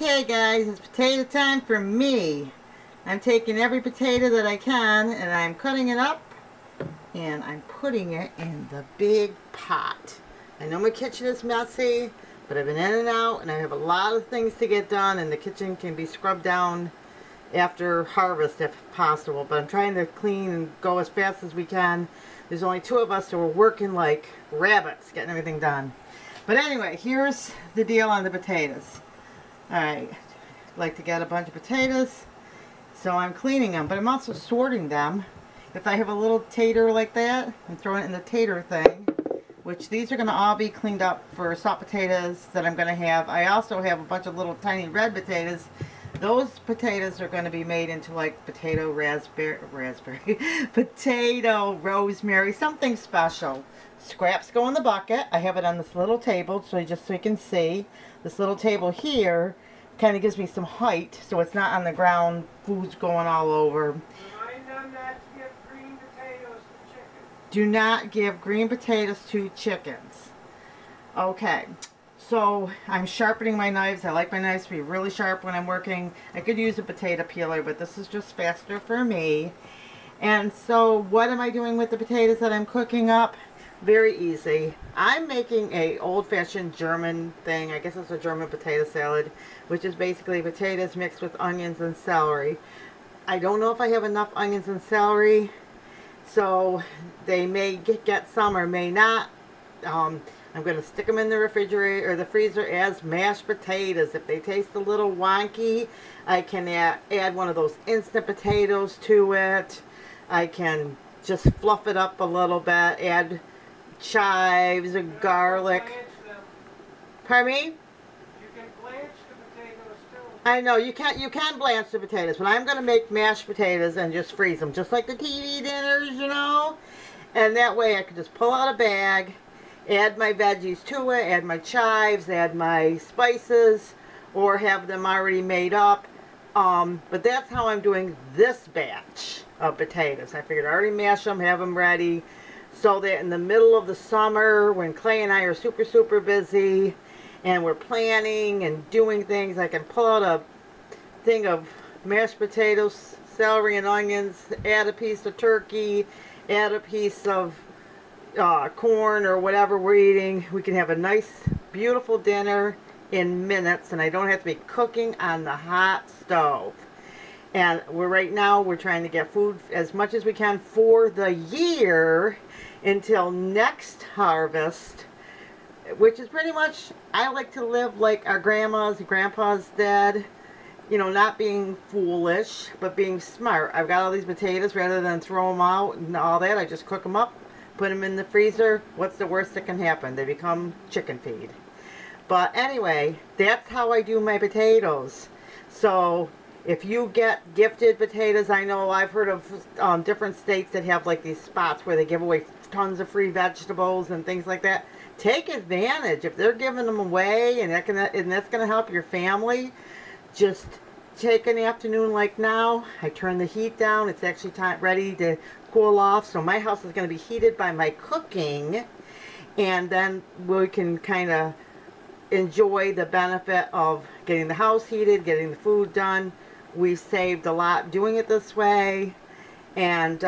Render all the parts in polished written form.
Okay guys, it's potato time for me. I'm taking every potato that I can and I'm cutting it up and I'm putting it in the big pot. I know my kitchen is messy, but I've been in and out and I have a lot of things to get done, and the kitchen can be scrubbed down after harvest if possible, but I'm trying to clean and go as fast as we can. There's only two of us, so we're working like rabbits getting everything done. But anyway, here's the deal on the potatoes. Alright, like to get a bunch of potatoes, so I'm cleaning them, but I'm also sorting them. If I have a little tater like that, I'm throwing it in the tater thing, which these are going to all be cleaned up for salt potatoes that I'm going to have. I also have a bunch of little tiny red potatoes. Those potatoes are going to be made into like potato potato rosemary, something special. Scraps go in the bucket. I have it on this little table, so you can see. This little table here kind of gives me some height, so it's not on the ground, food's going all over. Remind them not to give green potatoes to chickens. Do not give green potatoes to chickens. Okay, so I'm sharpening my knives. I like my knives to be really sharp when I'm working. I could use a potato peeler, but this is just faster for me. And so what am I doing with the potatoes that I'm cooking up? Very easy. I'm making a old-fashioned German thing. I guess it's a German potato salad, which is basically potatoes mixed with onions and celery. I don't know if I have enough onions and celery, so they may get some or may not. I'm going to stick them in the refrigerator or the freezer as mashed potatoes. If they taste a little wonky, I can add one of those instant potatoes to it. I can just fluff it up a little bit, add chives or garlic. Pardon me? You can blanch the potatoes too. I know you can blanch the potatoes, but I'm going to make mashed potatoes and just freeze them, just like the TV dinners, you know. And that way I can just pull out a bag, add my veggies to it, add my chives, add my spices, or have them already made up. But that's how I'm doing this batch of potatoes. I figured I already mash them, have them ready, so that in the middle of the summer, when Clay and I are super busy and we're planning and doing things, I can pull out a thing of mashed potatoes, celery and onions, add a piece of turkey, add a piece of corn or whatever we're eating. We can have a nice beautiful dinner in minutes, and I don't have to be cooking on the hot stove. And right now we're trying to get food as much as we can for the year until next harvest, which is pretty much, I like to live like our grandmas and grandpas did, you know, not being foolish, but being smart. I've got all these potatoes, rather than throw them out and all that, I just cook them up, put them in the freezer. What's the worst that can happen? They become chicken feed. But anyway, that's how I do my potatoes. So if you get gifted potatoes, I know I've heard of different states that have like these spots where they give away tons of free vegetables and things like that. Take advantage. If they're giving them away and that's going to help your family, just take an afternoon like now. I turn the heat down. It's actually ready to cool off. So my house is going to be heated by my cooking, and then we can kind of enjoy the benefit of getting the house heated, getting the food done. We've saved a lot doing it this way, and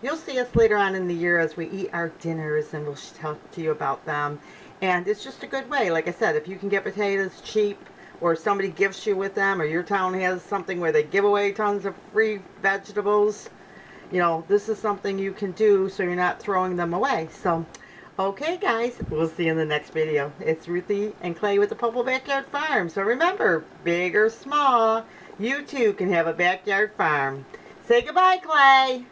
you'll see us later on in the year as we eat our dinners, and we'll talk to you about them. And it's just a good way. Like I said, if you can get potatoes cheap, or somebody gifts you with them, or your town has something where they give away tons of free vegetables, you know, this is something you can do so you're not throwing them away. So okay guys, we'll see you in the next video. It's Ruthie and Clay with the Popo Backyard Farm. So remember, big or small, you too can have a backyard farm. Say goodbye, Clay.